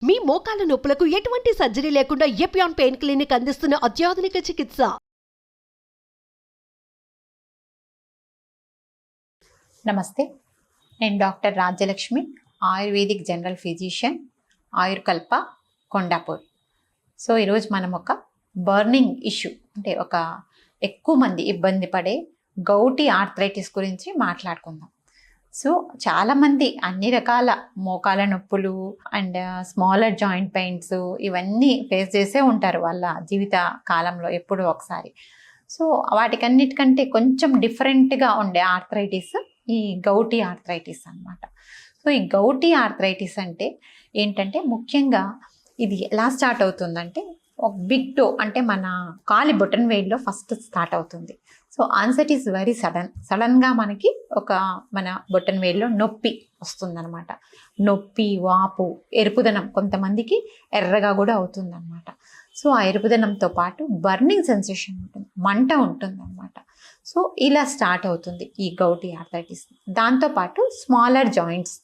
మీ మోకాల నొప్పులకు ఎటువంటి సర్జరీ లేకుండా ఎపియాన్ పెయిన్ క్లినిక్ అందిస్తున్న అత్యాధునిక చికిత్స. నమస్తే, నేను doctor Rajyalakshmi, ayurvedic general physician, Ayurkalpa, Kondapur. So ఈరోజు మనం ఒక బర్నింగ్ ఇష్యూ, అంటే ఒక ఎక్కువ మంది ఇబ్బంది పడే గౌటీ ఆర్థరైటిస్ గురించి మాట్లాడుకుందాం. సో చాలామంది అన్ని రకాల మోకాల నొప్పులు అండ్ స్మాలర్ జాయింట్ పెయిన్స్ ఇవన్నీ ఫేస్ చేసే ఉంటారు వాళ్ళ జీవిత కాలంలో ఎప్పుడో ఒకసారి. సో వాటికన్నిటికంటే కొంచెం డిఫరెంట్గా ఉండే ఆర్థరైటిస్ ఈ గౌటీ ఆర్థరైటిస్ అన్నమాట. సో ఈ గౌటీ ఆర్థరైటిస్ అంటే ఏంటంటే ముఖ్యంగా ఇది ఎలా స్టార్ట్ అవుతుందంటే ఒక బిగ్ టో, అంటే మన కాలి బొటన్ వేల్లో ఫస్ట్ స్టార్ట్ అవుతుంది. సో ఆన్సెట్ ఈస్ వెరీ సడన్గా మనకి మన బొటన్ వేల్లో నొప్పి వస్తుందన్నమాట. నొప్పి, వాపు, ఎరుపుదనం, కొంతమందికి ఎర్రగా కూడా అవుతుందన్నమాట. సో ఆ ఎరుపుదనంతో పాటు బర్నింగ్ సెన్సేషన్ ఉంటుంది, మంట ఉంటుందన్నమాట. సో ఇలా స్టార్ట్ అవుతుంది ఈ గౌటీ ఆర్థరైటిస్. దాంతోపాటు స్మాలర్ జాయింట్స్,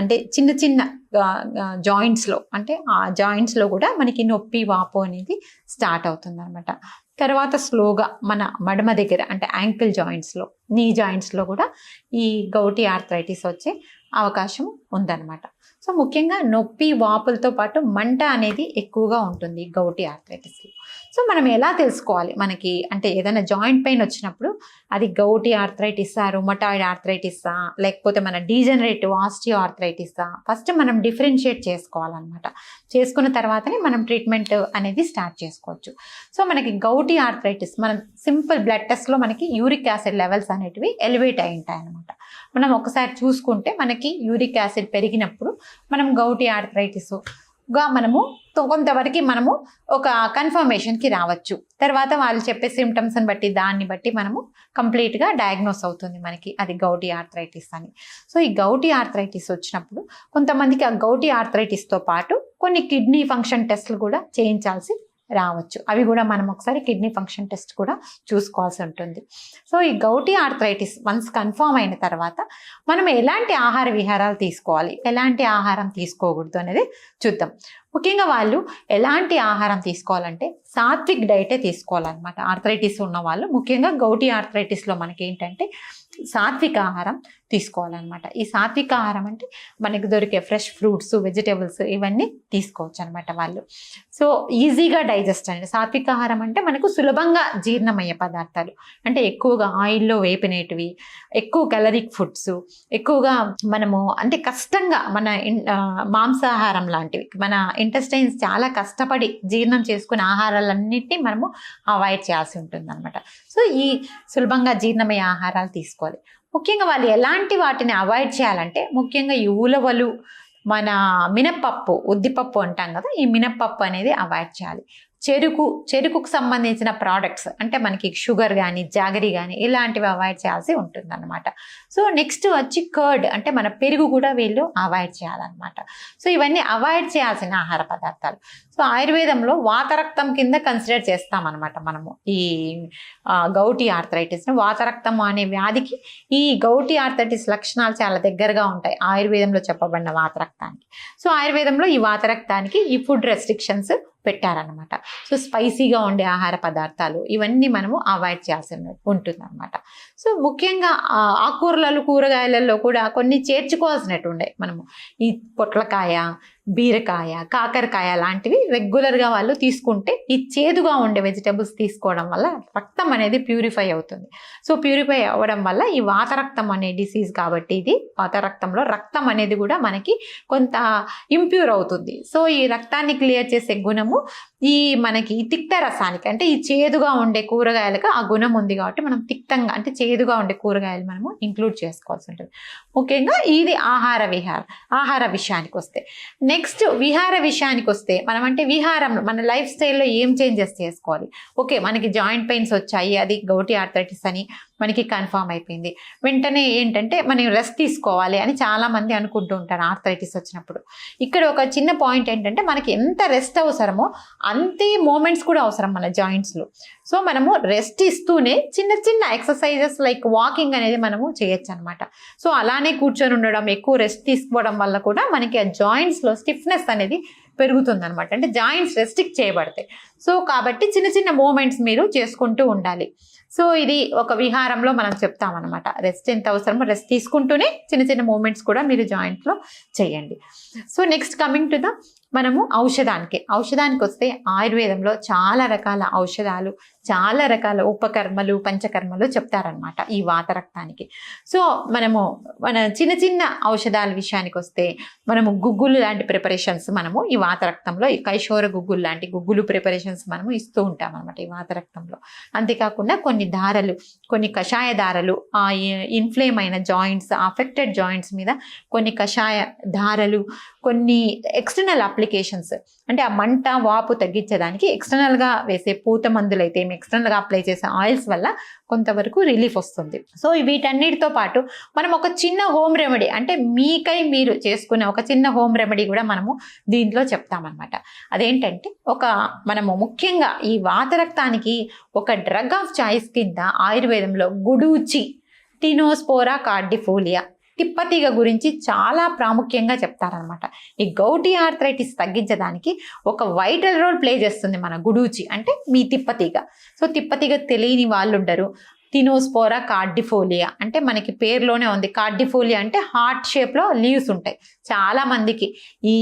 అంటే చిన్న చిన్న జాయింట్స్లో, అంటే ఆ జాయింట్స్లో కూడా మనకి నొప్పి, వాపు అనేది స్టార్ట్ అవుతుంది అనమాట. తర్వాత స్లోగా మన మడమ దగ్గర, అంటే యాంకిల్ జాయింట్స్లో, నీ జాయింట్స్లో కూడా ఈ గౌటీ ఆర్థరైటిస్ వచ్చే అవకాశం ఉందన్నమాట. సో ముఖ్యంగా నొప్పి, వాపులతో పాటు మంట అనేది ఎక్కువగా ఉంటుంది గౌటీ ఆర్థరైటిస్లో. సో మనం ఎలా తెలుసుకోవాలి, మనకి అంటే ఏదైనా జాయింట్ పెయిన్ వచ్చినప్పుడు అది గౌటీ ఆర్థరైటిసా, రుమటాయిడ్ ఆర్థరైటిసా, లేకపోతే మన డీజనరేటివ్ ఆస్టియో ఆర్థరైటిసా, ఫస్ట్ మనం డిఫరెన్షియేట్ చేసుకోవాలన్నమాట. చేసుకున్న తర్వాతనే మనం ట్రీట్మెంట్ అనేది స్టార్ట్ చేసుకోవచ్చు. సో మనకి గౌటీ ఆర్థరైటిస్ మనం సింపుల్ బ్లడ్ టెస్ట్లో మనకి యూరిక్ యాసిడ్ లెవెల్స్ అనేటివి ఎలివేట్ అయి ఉంటాయి అన్నమాట. మనం ఒకసారి చూసుకుంటే మనకి యూరిక్ యాసిడ్ పెరిగినప్పుడు మనం గౌటీ ఆర్థరైటిస్గా మనము కొంతవరకు మనము ఒక కన్ఫర్మేషన్కి రావచ్చు. తర్వాత వాళ్ళు చెప్పే సిమ్టమ్స్ని బట్టి, దాన్ని బట్టి మనము కంప్లీట్గా డయాగ్నోస్ అవుతుంది మనకి అది గౌటీ ఆర్థరైటిస్ అని. సో ఈ గౌటీ ఆర్థరైటిస్ వచ్చినప్పుడు కొంతమందికి ఆ గౌటీ ఆర్థరైటిస్తో పాటు కొన్ని కిడ్నీ ఫంక్షన్ టెస్ట్లు కూడా చేయించాల్సి రావచ్చు. అవి కూడా మనం ఒకసారి కిడ్నీ ఫంక్షన్ టెస్ట్ కూడా చూసుకోవాల్సి ఉంటుంది. సో ఈ గౌటీ ఆర్థరైటిస్ వన్స్ కన్ఫర్మ్ అయిన తర్వాత మనం ఎలాంటి ఆహార విహారాలు తీసుకోవాలి, ఎలాంటి ఆహారం తీసుకోకూడదు అనేది చూద్దాం. ముఖ్యంగా వాళ్ళు ఎలాంటి ఆహారం తీసుకోవాలంటే సాత్విక్ డైటే తీసుకోవాలన్నమాట. ఆర్థరైటిస్ ఉన్న వాళ్ళు ముఖ్యంగా గౌటీ ఆర్థరైటిస్లో మనకి ఏంటంటే సాత్విక ఆహారం తీసుకోవాలన్నమాట. ఈ సాత్విక ఆహారం అంటే మనకి దొరికే ఫ్రెష్ ఫ్రూట్స్, వెజిటేబుల్స్ ఇవన్నీ తీసుకోవచ్చు అనమాట వాళ్ళు. సో ఈజీగా డైజెస్ట్ అనేది సాత్విక ఆహారం అంటే మనకు సులభంగా జీర్ణమయ్యే పదార్థాలు, అంటే ఎక్కువగా ఆయిల్లో వేపినేటివి, ఎక్కువ క్యాలరిక్ ఫుడ్స్, ఎక్కువగా మనము అంటే కష్టంగా మన మాంసాహారం లాంటివి, మన ఇంటెస్టైన్స్ చాలా కష్టపడి జీర్ణం చేసుకునే ఆహారాలన్నింటినీ మనము అవాయిడ్ చేయాల్సి ఉంటుంది అనమాట. సో ఈ సులభంగా జీర్ణమయ్యే ఆహారాలు తీసుకోవాలి. ముఖ్యంగా వాళ్ళు ఎలాంటి వాటిని అవాయిడ్ చేయాలంటే ముఖ్యంగా ఈ ఉలవలు, మన మినప్పప్పు, ఉద్దిపప్పు అంటాం కదా, ఈ మినప్పప్పు అనేది అవాయిడ్ చేయాలి. చెరుకుకు సంబంధించిన ప్రోడక్ట్స్, అంటే మనకి షుగర్ కానీ, జాగరీ కానీ ఇలాంటివి అవాయిడ్ చేయాల్సి ఉంటుంది అనమాట. సో నెక్స్ట్ వచ్చి కర్డ్, అంటే మన పెరుగు కూడా వీళ్ళు అవాయిడ్ చేయాలన్నమాట. సో ఇవన్నీ అవాయిడ్ చేయాల్సిన ఆహార పదార్థాలు. సో ఆయుర్వేదంలో వాతరక్తం కింద కన్సిడర్ చేస్తామన్నమాట మనము ఈ గౌటీ ఆర్థరైటిస్ని. వాతరక్తం అనే వ్యాధికి ఈ గౌటీ ఆర్థరైటిస్ లక్షణాలు చాలా దగ్గరగా ఉంటాయి ఆయుర్వేదంలో చెప్పబడిన వాతరక్తానికి. సో ఆయుర్వేదంలో ఈ వాతరక్తానికి ఈ ఫుడ్ రెస్ట్రిక్షన్స్ పెట్టారనమాట. సో స్పైసీగా ఉండే ఆహార పదార్థాలు ఇవన్నీ మనము అవాయిడ్ చేయాల్సి ఉంటుంది అనమాట. సో ముఖ్యంగా ఆకుకూరలలో, కూరగాయలలో కూడా కొన్ని చేర్చుకోవాల్సినట్టు ఉండే మనము ఈ పొట్లకాయ, బీరకాయ, కాకరకాయ లాంటివి రెగ్యులర్గా వాళ్ళు తీసుకుంటే ఈ చేదుగా ఉండే వెజిటబుల్స్ తీసుకోవడం వల్ల రక్తం అనేది ప్యూరిఫై అవుతుంది. సో ప్యూరిఫై అవ్వడం వల్ల ఈ వాతరక్తం అనే డిసీజ్ కాబట్టి ఇది వాతరక్తంలో రక్తం అనేది కూడా మనకి కొంత ఇంప్యూర్ అవుతుంది. సో ఈ రక్తాన్ని క్లియర్ చేసే గుణము ఈ మనకి తిక్త రసానికి, అంటే ఈ చేదుగా ఉండే కూరగాయలకు ఆ గుణం ఉంది కాబట్టి మనం తిక్తంగా, అంటే చేదుగా ఉండే కూరగాయలు మనము ఇంక్లూడ్ చేసుకోవాల్సి ఉంటుంది. ముఖ్యంగా ఇది ఆహార విషయానికి వస్తే, నెక్స్ట్ విహార విషయానికి వస్తే మనం అంటే విహారంలో మన లైఫ్ స్టైల్లో ఏం చేంజెస్ చేసుకోవాలి. ఓకే, మనకి జాయింట్ పెయిన్స్ వచ్చాయి, అది గౌటీ ఆర్థరైటిస్ అని మనకి కన్ఫామ్ అయిపోయింది. వెంటనే ఏంటంటే మనం రెస్ట్ తీసుకోవాలి అని చాలామంది అనుకుంటూ ఉంటారు ఆర్థరైటిస్ వచ్చినప్పుడు. ఇక్కడ ఒక చిన్న పాయింట్ ఏంటంటే మనకి ఎంత రెస్ట్ అవసరమో అంతే మూమెంట్స్ కూడా అవసరం మన జాయింట్స్లో. సో మనము రెస్ట్ ఇస్తూనే చిన్న చిన్న ఎక్సర్సైజెస్ లైక్ వాకింగ్ అనేది మనము చేయొచ్చు అనమాట. సో అలానే కూర్చొని ఉండడం, ఎక్కువ రెస్ట్ తీసుకోవడం వల్ల కూడా మనకి ఆ జాయింట్స్లో స్టిఫ్నెస్ అనేది పెరుగుతుంది అనమాట. అంటే జాయింట్స్ రెస్ట్రిక్ట్ చేయబడతాయి. సో కాబట్టి చిన్న చిన్న మూమెంట్స్ మీరు చేసుకుంటూ ఉండాలి. సో ఇది ఒక విహారంలో మనం చెప్తామన్నమాట. రెస్ట్ ఎంత అవసరమో రెస్ట్ తీసుకుంటూనే చిన్న చిన్న మూమెంట్స్ కూడా మీరు జాయింట్లో చేయండి. సో నెక్స్ట్ కమింగ్ టు మనము ఔషధానికి వస్తే ఆయుర్వేదంలో చాలా రకాల ఔషధాలు, చాలా రకాల ఉపకర్మలు, పంచకర్మలు చెప్తారనమాట ఈ వాతరక్తానికి. సో మన చిన్న చిన్న ఔషధాల విషయానికి వస్తే మనము గుగ్గులు లాంటి ప్రిపరేషన్స్ మనము ఈ వాతరక్తంలో, ఈ కైశోర గుగ్గులు లాంటి గుగ్గులు ప్రిపరేషన్స్ మనము ఇస్తూ ఉంటాం అనమాట ఈ వాతరక్తంలో. అంతేకాకుండా కొన్ని దారలు, కొన్ని కషాయ దారలు, ఆ ఇన్ఫ్లేమ్ అయిన జాయింట్స్, అఫెక్టెడ్ జాయింట్స్ మీద కొన్ని కషాయ దారలు, కొన్ని ఎక్స్టర్నల్ అప్లికేషన్స్ అంటే ఆ మంట వాపు తగ్గించడానికి ఎక్స్టర్నల్గా వేసే పూత మందులైతే ఎక్స్టర్నల్గా అప్లై చేసే ఆయిల్స్ వల్ల కొంతవరకు రిలీఫ్ వస్తుంది. సో వీటన్నిటితో పాటు మనం ఒక చిన్న హోమ్ రెమెడీ, అంటే మీకై మీరు చేసుకునే ఒక చిన్న హోమ్ రెమెడీ కూడా మనము దీంట్లో చెప్తామన్నమాట. అదేంటంటే మనము ముఖ్యంగా ఈ వాతరక్తానికి ఒక డ్రగ్ ఆఫ్ చాయిస్ కింద ఆయుర్వేదంలో గుడూచి, టినోస్పోరా కార్డిఫోలియా, తిప్పతీగ గురించి చాలా ప్రాముఖ్యంగా చెప్తారనమాట. ఈ గౌటీ ఆర్థరైటిస్ తగ్గించడానికి ఒక వైటల్ రోల్ ప్లే చేస్తుంది మన గుడూచి, అంటే మీ తిప్పతీగ. సో తిప్పతీగ తెలియని వాళ్ళు ఉండరు. టినోస్పోరా కార్డిఫోలియా అంటే మనకి పేరులోనే ఉంది. కార్డిఫోలియా అంటే హార్ట్ షేప్లో లీవ్స్ ఉంటాయి. చాలా మందికి ఈ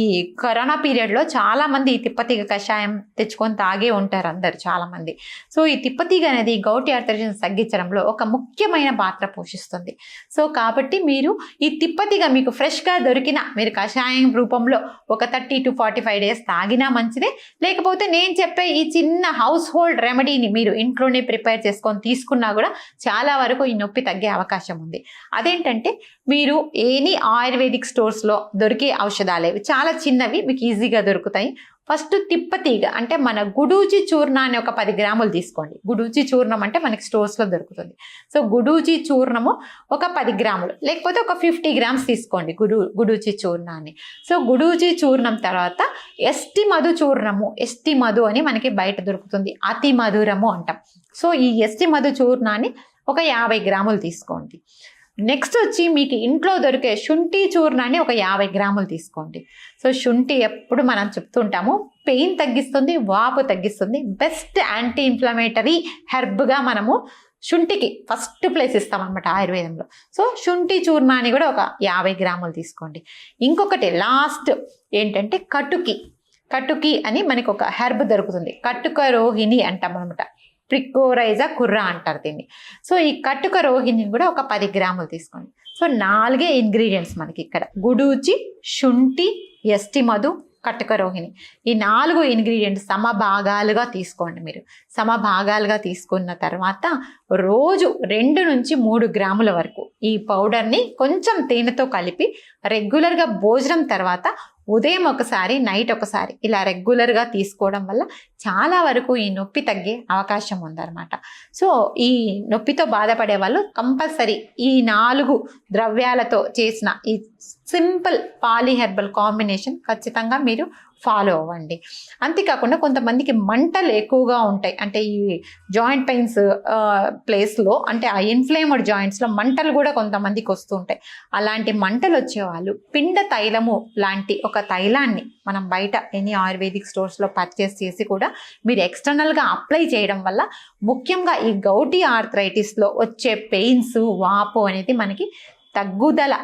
కరోనా పీరియడ్లో చాలా మంది ఈ తిప్పతీగ కషాయం తెచ్చుకొని తాగే ఉంటారు అందరు చాలామంది. సో ఈ తిప్పతీగ అనేది గౌటీ ఆర్థరైటిస్ తగ్గించడంలో ఒక ముఖ్యమైన పాత్ర పోషిస్తుంది. సో కాబట్టి మీరు ఈ తిప్పతీగ మీకు ఫ్రెష్గా దొరికిన మీరు కషాయం రూపంలో ఒక 30 to 45 days తాగినా మంచిదే. లేకపోతే నేను చెప్పే ఈ చిన్న హౌస్ హోల్డ్ రెమెడీని మీరు ఇంట్లోనే ప్రిపేర్ చేసుకొని తీసుకున్నా కూడా చాలా వరకు ఈ నొప్పి తగ్గే అవకాశం ఉంది. అదేంటంటే మీరు ఎనీ ఆయుర్వేదిక్ స్టోర్స్లో దొరికే ఔషధాలేవి చాలా చిన్నవి, మీకు ఈజీగా దొరుకుతాయి. ఫస్ట్ తిప్పతీగ అంటే మన గుడూచి చూర్ణాన్ని ఒక 10 గ్రాములు తీసుకోండి. గుడూచి చూర్ణం అంటే మనకి స్టోర్స్లో దొరుకుతుంది. సో గుడూచి చూర్ణము ఒక 10 గ్రాములు, లేకపోతే ఒక 50 grams తీసుకోండి గుడూచి చూర్ణాన్ని. సో గుడూచి చూర్ణం తర్వాత ఎస్టి మధు చూర్ణము, ఎస్టి మధు అని మనకి బయట దొరుకుతుంది, అతి మధురము అంటాం. సో ఈ ఎస్టి మధు చూర్ణాన్ని ఒక 50 గ్రాములు తీసుకోండి. నెక్స్ట్ వచ్చి మీకు ఇంట్లో దొరికే శుంఠి చూర్ణాన్ని ఒక 50 గ్రాములు తీసుకోండి. సో శుంఠి ఎప్పుడు మనం చెప్తుంటాము పెయిన్ తగ్గిస్తుంది, వాపు తగ్గిస్తుంది. బెస్ట్ యాంటీ ఇన్ఫ్లమేటరీ హెర్బ్గా మనము శుంఠికి ఫస్ట్ ప్లేస్ ఇస్తామన్నమాట ఆయుర్వేదంలో. సో శుంఠి చూర్ణాన్ని కూడా ఒక 50 గ్రాములు తీసుకోండి. ఇంకొకటి లాస్ట్ ఏంటంటే కటుకి అని మనకి ఒక హెర్బ్ దొరుకుతుంది. కటుక రోహిణి అంటాం అనమాట. ప్రికోరైజా కుర్రా అంటారు దీన్ని. సో ఈ కటుక రోహిణిని కూడా ఒక 10 గ్రాములు తీసుకోండి. సో 4 ఇంగ్రీడియంట్స్ మనకి ఇక్కడ: గుడూచి, శుంఠి, ఎస్టి మధు, కటుక రోహిణి. ఈ 4 ఇంగ్రీడియంట్స్ సమభాగాలుగా తీసుకోండి. మీరు సమభాగాలుగా తీసుకున్న తర్వాత రోజు 2 నుంచి 3 గ్రాముల వరకు ఈ పౌడర్ని కొంచెం తేనెతో కలిపి రెగ్యులర్గా భోజనం తర్వాత ఉదయం ఒకసారి, నైట్ ఒకసారి ఇలా రెగ్యులర్గా తీసుకోవడం వల్ల చాలా వరకు ఈ నొప్పి తగ్గే అవకాశం ఉందన్నమాట. సో ఈ నొప్పితో బాధపడే వాళ్ళు కంపల్సరీ ఈ 4 ద్రవ్యాలతో చేసిన ఈ సింపుల్ పాలీహెర్బల్ కాంబినేషన్ ఖచ్చితంగా మీరు ఫాలో అవ్వండి. అంతేకాకుండా కొంతమందికి మంటలు ఎక్కువగా ఉంటాయి. అంటే ఈ జాయింట్ పెయిన్స్ ప్లేస్లో, అంటే ఆ ఇన్ఫ్లేమ్డ్ జాయింట్స్లో మంటలు కూడా కొంతమందికి వస్తూ ఉంటాయి. అలాంటి మంటలు వచ్చేవాళ్ళు పిండ తైలము లాంటి ఒక తైలాన్ని మనం బయట ఎనీ ఆయుర్వేదిక్ స్టోర్స్లో పర్చేస్ చేసి కూడా మీరు ఎక్స్టర్నల్గా అప్లై చేయడం వల్ల ముఖ్యంగా ఈ గౌటీ ఆర్థరైటిస్లో వచ్చే పెయిన్స్, వాపు అనేది మనకి తగ్గుదల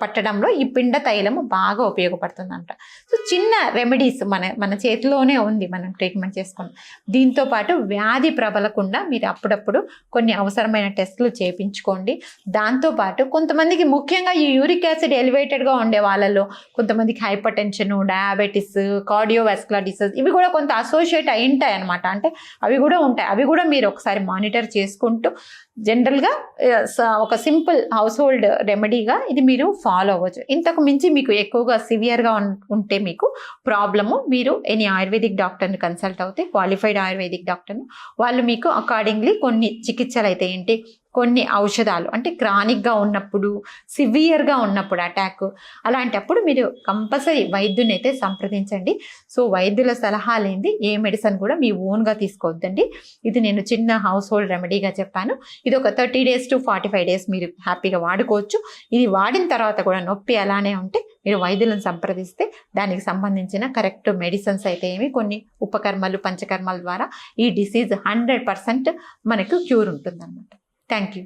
పట్టడంలో ఈ పిండ తైలము బాగా ఉపయోగపడుతుందంట. సో చిన్న రెమెడీస్ మన చేతిలోనే ఉంది, మనం ట్రీట్మెంట్ చేసుకుంటాం. దీంతో పాటు వ్యాధి ప్రబలకుండా మీరు అప్పుడప్పుడు కొన్ని అవసరమైన టెస్టులు చేయించుకోండి. దాంతోపాటు కొంతమందికి ముఖ్యంగా ఈ యూరిక్ యాసిడ్ ఎలివేటెడ్గా ఉండే వాళ్ళలో కొంతమందికి hyper tension, diabetes, cardiovascular disease ఇవి కూడా కొంత అసోసియేట్ అయి ఉంటాయి అనమాట. అంటే అవి కూడా ఉంటాయి. అవి కూడా మీరు ఒకసారి మానిటర్ చేసుకుంటూ జనరల్గా ఒక సింపుల్ హౌస్ హోల్డ్ రెమెడీగా ఇది మీరు ఫాలో అవ్వచ్చు. ఇంతకు మించి మీకు ఎక్కువగా సివియర్గా ఉంటే మీకు ప్రాబ్లము, మీరు ఎనీ ఆయుర్వేదిక్ డాక్టర్ని కన్సల్ట్ అవుతే, క్వాలిఫైడ్ ఆయుర్వేదిక్ డాక్టర్ను, వాళ్ళు మీకు అకార్డింగ్లీ కొన్ని చికిత్సలు అయితే ఏంటి, కొన్ని ఔషధాలు అంటే క్రానిక్గా ఉన్నప్పుడు, సివియర్గా ఉన్నప్పుడు అటాక్, అలాంటప్పుడు మీరు కంపల్సరీ వైద్యుని అయితే సంప్రదించండి. సో వైద్యుల సలహా లేనిది ఏ మెడిసిన్ కూడా మీ ఓన్గా తీసుకోవద్దండి. ఇది నేను చిన్న హౌస్ హోల్డ్ రెమెడీగా చెప్పాను. ఇది ఒక 30 days to 45 days మీరు హ్యాపీగా వాడుకోవచ్చు. ఇది వాడిన తర్వాత కూడా నొప్పి అలానే ఉంటే మీరు వైద్యులను సంప్రదిస్తే దానికి సంబంధించిన కరెక్ట్ మెడిసిన్స్ అయితే కొన్ని ఉపకర్మలు, పంచకర్మల ద్వారా ఈ డిసీజ్ 100% మనకు క్యూర్ ఉంటుందన్నమాట. Thank you.